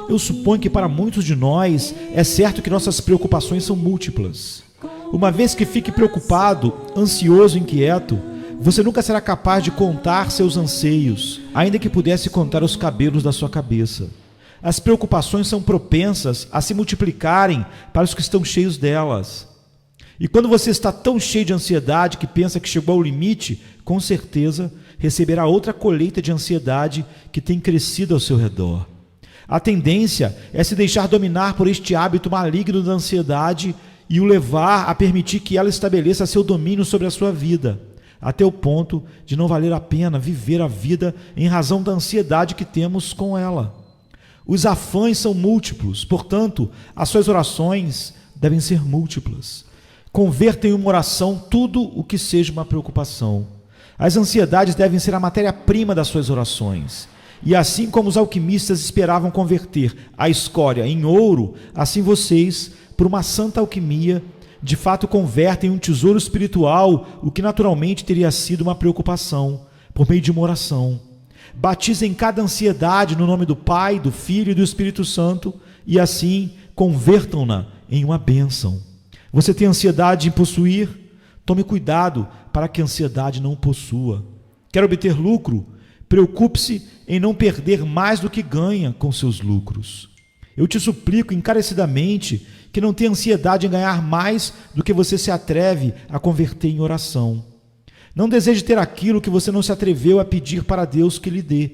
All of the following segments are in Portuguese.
Eu suponho que para muitos de nós é certo que nossas preocupações são múltiplas. Uma vez que fique preocupado, ansioso, inquieto, você nunca será capaz de contar seus anseios, ainda que pudesse contar os cabelos da sua cabeça. As preocupações são propensas a se multiplicarem para os que estão cheios delas. E quando você está tão cheio de ansiedade que pensa que chegou ao limite, com certeza receberá outra colheita de ansiedade que tem crescido ao seu redor. A tendência é se deixar dominar por este hábito maligno da ansiedade e o levar a permitir que ela estabeleça seu domínio sobre a sua vida, até o ponto de não valer a pena viver a vida em razão da ansiedade que temos com ela. Os afãs são múltiplos, portanto, as suas orações devem ser múltiplas. Converta em uma oração tudo o que seja uma preocupação. As ansiedades devem ser a matéria-prima das suas orações. E assim como os alquimistas esperavam converter a escória em ouro, assim vocês, por uma santa alquimia, de fato convertem em um tesouro espiritual o que naturalmente teria sido uma preocupação, por meio de uma oração. Batizem cada ansiedade no nome do Pai, do Filho e do Espírito Santo e assim convertam-na em uma bênção. Você tem ansiedade em possuir? Tome cuidado para que a ansiedade não o possua. Quer obter lucro? Preocupe-se em não perder mais do que ganha com seus lucros. Eu te suplico encarecidamente que não tenha ansiedade em ganhar mais do que você se atreve a converter em oração. Não deseje ter aquilo que você não se atreveu a pedir para Deus que lhe dê.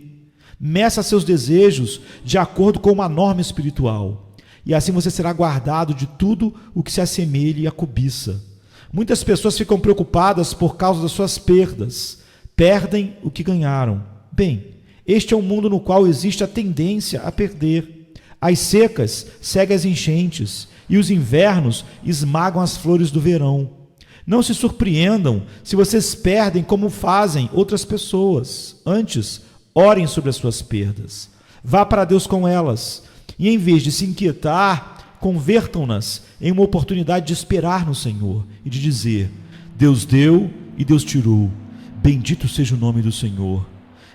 Meça seus desejos de acordo com uma norma espiritual. E assim você será guardado de tudo o que se assemelhe à cobiça. Muitas pessoas ficam preocupadas por causa das suas perdas. Perdem o que ganharam. Bem, este é um mundo no qual existe a tendência a perder. As secas seguem as enchentes e os invernos esmagam as flores do verão. Não se surpreendam se vocês perdem como fazem outras pessoas. Antes, orem sobre as suas perdas. Vá para Deus com elas. E em vez de se inquietar, convertam-nas em uma oportunidade de esperar no Senhor e de dizer: Deus deu e Deus tirou. Bendito seja o nome do Senhor.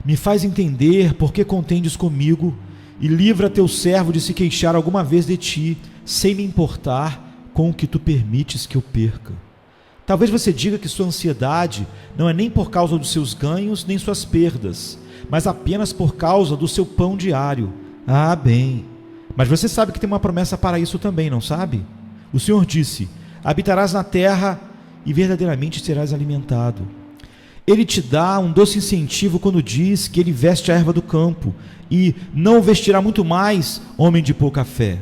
Me faz entender por que contendes comigo e livra teu servo de se queixar alguma vez de ti, sem me importar com o que tu permites que eu perca. Talvez você diga que sua ansiedade não é nem por causa dos seus ganhos nem suas perdas, mas apenas por causa do seu pão diário. Ah, bem, mas você sabe que tem uma promessa para isso também, não sabe? O Senhor disse: habitarás na terra e verdadeiramente serás alimentado. Ele te dá um doce incentivo quando diz que ele veste a erva do campo e não o vestirá muito mais, homem de pouca fé.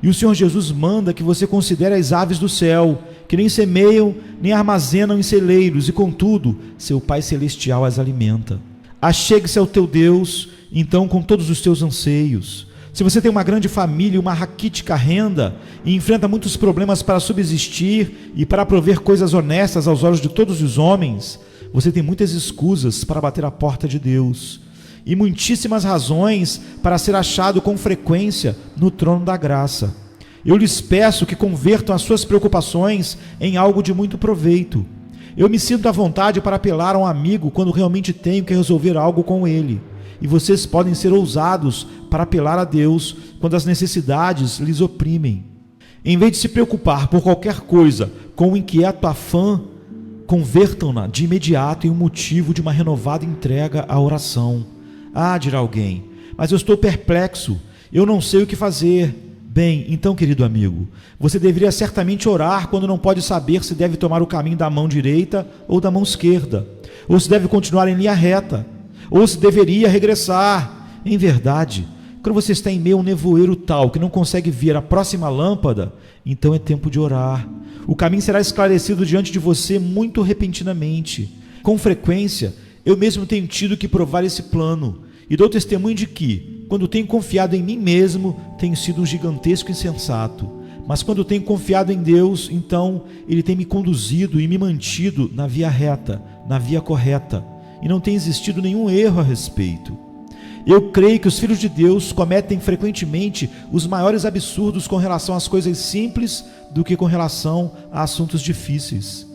E o Senhor Jesus manda que você considere as aves do céu, que nem semeiam, nem armazenam em celeiros, e contudo, seu Pai Celestial as alimenta. Achegue-se ao teu Deus, então, com todos os teus anseios. Se você tem uma grande família e uma raquítica renda, e enfrenta muitos problemas para subsistir e para prover coisas honestas aos olhos de todos os homens, você tem muitas escusas para bater a porta de Deus, e muitíssimas razões para ser achado com frequência no trono da graça. Eu lhes peço que convertam as suas preocupações em algo de muito proveito. Eu me sinto à vontade para apelar a um amigo quando realmente tenho que resolver algo com ele. E vocês podem ser ousados para apelar a Deus quando as necessidades lhes oprimem. Em vez de se preocupar por qualquer coisa com um inquieto afã, convertam-na de imediato em um motivo de uma renovada entrega à oração. Ah, dirá alguém, mas eu estou perplexo, eu não sei o que fazer. Bem, então, querido amigo, você deveria certamente orar quando não pode saber se deve tomar o caminho da mão direita ou da mão esquerda, ou se deve continuar em linha reta, ou se deveria regressar. Em verdade, quando você está em meio a um nevoeiro tal que não consegue ver a próxima lâmpada, então é tempo de orar. O caminho será esclarecido diante de você muito repentinamente. Com frequência, eu mesmo tenho tido que provar esse plano, e dou testemunho de que, quando tenho confiado em mim mesmo, tenho sido um gigantesco insensato. Mas quando tenho confiado em Deus, então Ele tem me conduzido e me mantido na via reta, na via correta, e não tem existido nenhum erro a respeito. Eu creio que os filhos de Deus cometem frequentemente os maiores absurdos com relação às coisas simples do que com relação a assuntos difíceis.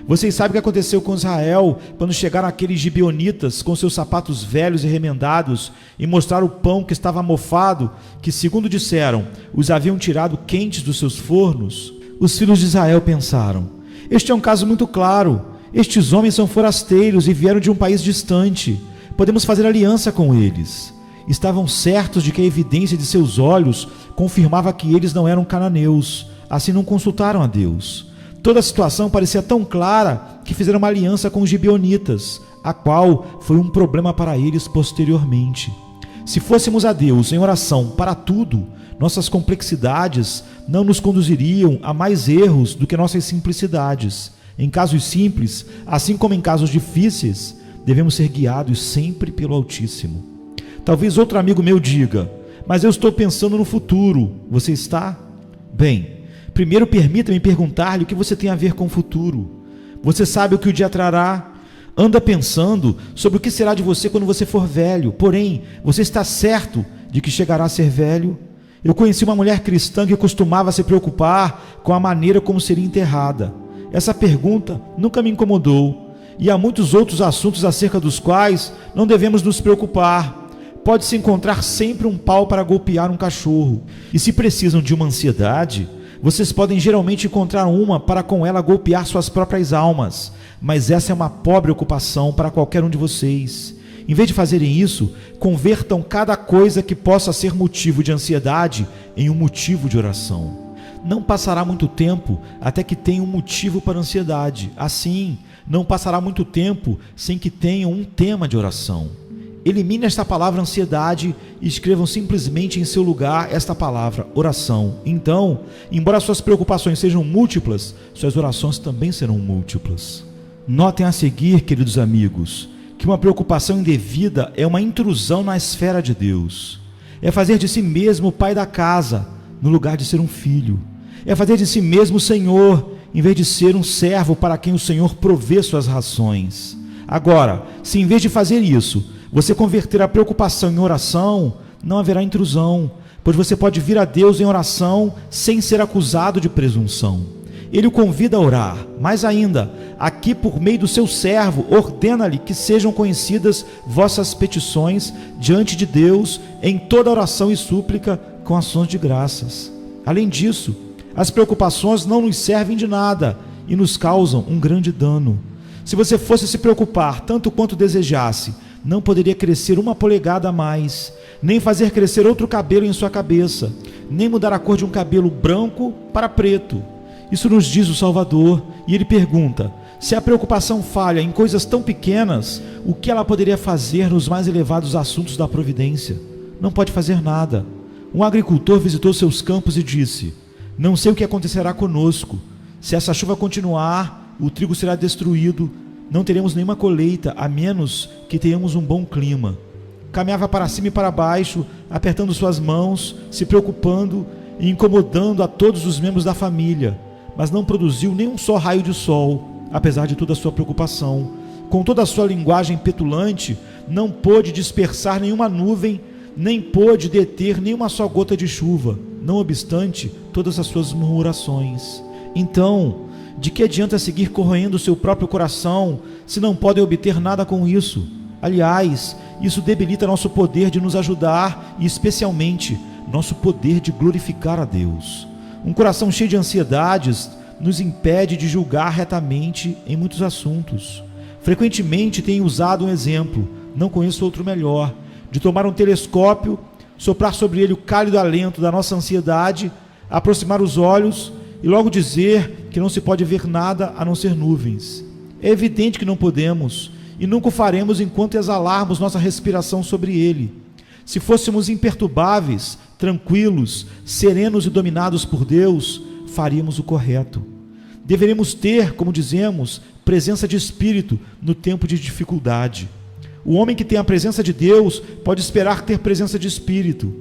Vocês sabem o que aconteceu com Israel quando chegaram aqueles gibeonitas com seus sapatos velhos e remendados e mostraram o pão que estava mofado, que, segundo disseram, os haviam tirado quentes dos seus fornos? Os filhos de Israel pensaram: este é um caso muito claro. Estes homens são forasteiros e vieram de um país distante. Podemos fazer aliança com eles. Estavam certos de que a evidência de seus olhos confirmava que eles não eram cananeus. Assim não consultaram a Deus. Toda a situação parecia tão clara que fizeram uma aliança com os gibeonitas, a qual foi um problema para eles posteriormente. Se fôssemos a Deus em oração para tudo, nossas complexidades não nos conduziriam a mais erros do que nossas simplicidades. Em casos simples, assim como em casos difíceis, devemos ser guiados sempre pelo Altíssimo. Talvez outro amigo meu diga: mas eu estou pensando no futuro. Você está? Bem, primeiro permita-me perguntar-lhe o que você tem a ver com o futuro. Você sabe o que o dia trará? Anda pensando sobre o que será de você quando você for velho. Porém, você está certo de que chegará a ser velho? Eu conheci uma mulher cristã que costumava se preocupar com a maneira como seria enterrada. Essa pergunta nunca me incomodou. E há muitos outros assuntos acerca dos quais não devemos nos preocupar. Pode-se encontrar sempre um pau para golpear um cachorro. E se precisam de uma ansiedade, vocês podem geralmente encontrar uma para com ela golpear suas próprias almas. Mas essa é uma pobre ocupação para qualquer um de vocês. Em vez de fazerem isso, convertam cada coisa que possa ser motivo de ansiedade em um motivo de oração. Não passará muito tempo até que tenham um motivo para ansiedade. Assim, não passará muito tempo sem que tenham um tema de oração. Elimine esta palavra ansiedade e escrevam simplesmente em seu lugar esta palavra oração. Então, embora suas preocupações sejam múltiplas, suas orações também serão múltiplas. Notem a seguir, queridos amigos, que uma preocupação indevida é uma intrusão na esfera de Deus. É fazer de si mesmo o pai da casa, no lugar de ser um filho. É fazer de si mesmo o Senhor, em vez de ser um servo para quem o Senhor provê suas rações. Agora, se em vez de fazer isso, você converter a preocupação em oração, não haverá intrusão, pois você pode vir a Deus em oração sem ser acusado de presunção. Ele o convida a orar, mais ainda, aqui por meio do seu servo, ordena-lhe que sejam conhecidas vossas petições diante de Deus em toda oração e súplica com ações de graças. Além disso, as preocupações não nos servem de nada e nos causam um grande dano. Se você fosse se preocupar tanto quanto desejasse, não poderia crescer uma polegada a mais, nem fazer crescer outro cabelo em sua cabeça, nem mudar a cor de um cabelo branco para preto. Isso nos diz o Salvador, e ele pergunta: se a preocupação falha em coisas tão pequenas, o que ela poderia fazer nos mais elevados assuntos da providência? Não pode fazer nada. Um agricultor visitou seus campos e disse: não sei o que acontecerá conosco. Se essa chuva continuar, o trigo será destruído. Não teremos nenhuma colheita, a menos que tenhamos um bom clima. Caminhava para cima e para baixo, apertando suas mãos, se preocupando e incomodando a todos os membros da família, mas não produziu nem um só raio de sol, apesar de toda a sua preocupação. Com toda a sua linguagem petulante, não pôde dispersar nenhuma nuvem, nem pôde deter nenhuma só gota de chuva, não obstante todas as suas murmurações. Então, de que adianta seguir corroendo o seu próprio coração, se não podem obter nada com isso? Aliás, isso debilita nosso poder de nos ajudar e, especialmente, nosso poder de glorificar a Deus. Um coração cheio de ansiedades nos impede de julgar retamente em muitos assuntos. Frequentemente tenho usado um exemplo, não conheço outro melhor, de tomar um telescópio, soprar sobre ele o cálido alento da nossa ansiedade, aproximar os olhos e logo dizer que não se pode ver nada a não ser nuvens. É evidente que não podemos e nunca o faremos enquanto exalarmos nossa respiração sobre ele. Se fôssemos imperturbáveis, tranquilos, serenos e dominados por Deus, faríamos o correto. Deveremos ter, como dizemos, presença de espírito no tempo de dificuldade. O homem que tem a presença de Deus pode esperar ter presença de espírito.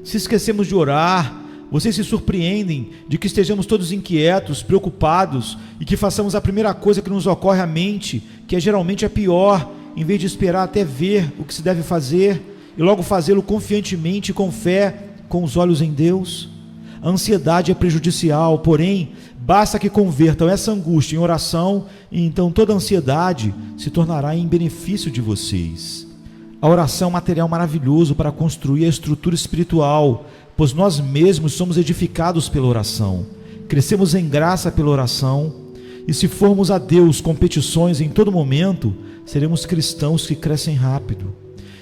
Se esquecemos de orar, vocês se surpreendem de que estejamos todos inquietos, preocupados e que façamos a primeira coisa que nos ocorre à mente, que é geralmente a pior, em vez de esperar até ver o que se deve fazer e logo fazê-lo confiantemente e com fé, com os olhos em Deus? A ansiedade é prejudicial, porém, Basta que convertam essa angústia em oração e então toda ansiedade se tornará em benefício de vocês. A oração é um material maravilhoso para construir a estrutura espiritual, pois nós mesmos somos edificados pela oração. Crescemos em graça pela oração, e se formos a Deus com petições em todo momento, seremos cristãos que crescem rápido.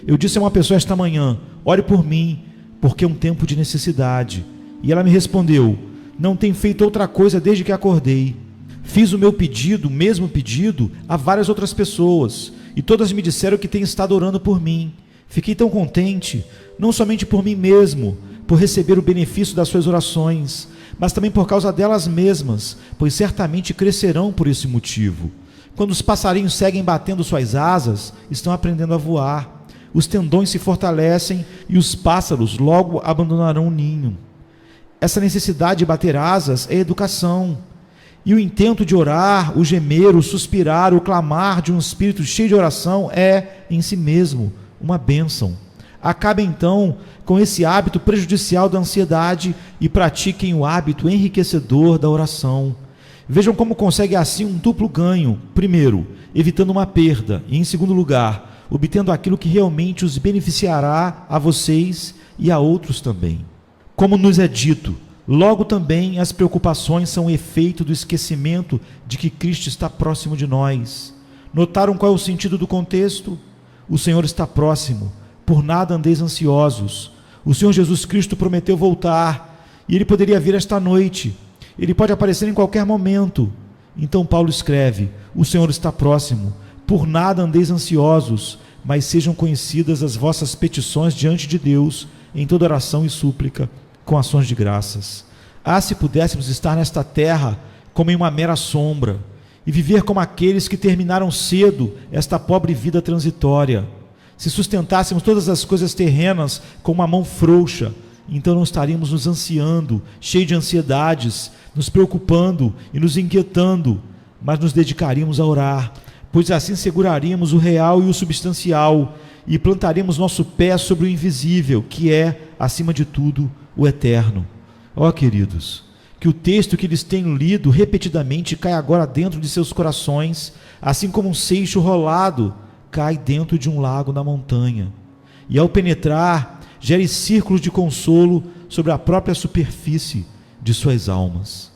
Eu disse a uma pessoa esta manhã: ore por mim, porque é um tempo de necessidade. E ela me respondeu: não tenho feito outra coisa desde que acordei. Fiz o meu pedido, o mesmo pedido, a várias outras pessoas, e todas me disseram que têm estado orando por mim. Fiquei tão contente, não somente por mim mesmo, por receber o benefício das suas orações, mas também por causa delas mesmas, pois certamente crescerão por esse motivo. Quando os passarinhos seguem batendo suas asas, estão aprendendo a voar. Os tendões se fortalecem e os pássaros logo abandonarão o ninho. Essa necessidade de bater asas é educação. E o intento de orar, o gemer, o suspirar, o clamar de um espírito cheio de oração é, em si mesmo, uma bênção. Acabem então com esse hábito prejudicial da ansiedade e pratiquem o hábito enriquecedor da oração. Vejam como consegue assim um duplo ganho. Primeiro, evitando uma perda, e em segundo lugar, obtendo aquilo que realmente os beneficiará a vocês e a outros também. Como nos é dito, logo também as preocupações são efeito do esquecimento de que Cristo está próximo de nós. Notaram qual é o sentido do contexto? O Senhor está próximo, por nada andeis ansiosos. O Senhor Jesus Cristo prometeu voltar, e Ele poderia vir esta noite. Ele pode aparecer em qualquer momento. Então Paulo escreve: o Senhor está próximo, por nada andeis ansiosos, mas sejam conhecidas as vossas petições diante de Deus, em toda oração e súplica, com ações de graças. Se pudéssemos estar nesta terra como em uma mera sombra, e viver como aqueles que terminaram cedo esta pobre vida transitória. Se sustentássemos todas as coisas terrenas com uma mão frouxa, então não estaríamos nos ansiando, cheios de ansiedades, nos preocupando e nos inquietando, mas nos dedicaríamos a orar, pois assim seguraríamos o real e o substancial, e plantaremos nosso pé sobre o invisível, que é, acima de tudo, o eterno. Queridos, que o texto que eles têm lido repetidamente caia agora dentro de seus corações, assim como um seixo rolado cai dentro de um lago na montanha, e ao penetrar, gere círculos de consolo sobre a própria superfície de suas almas.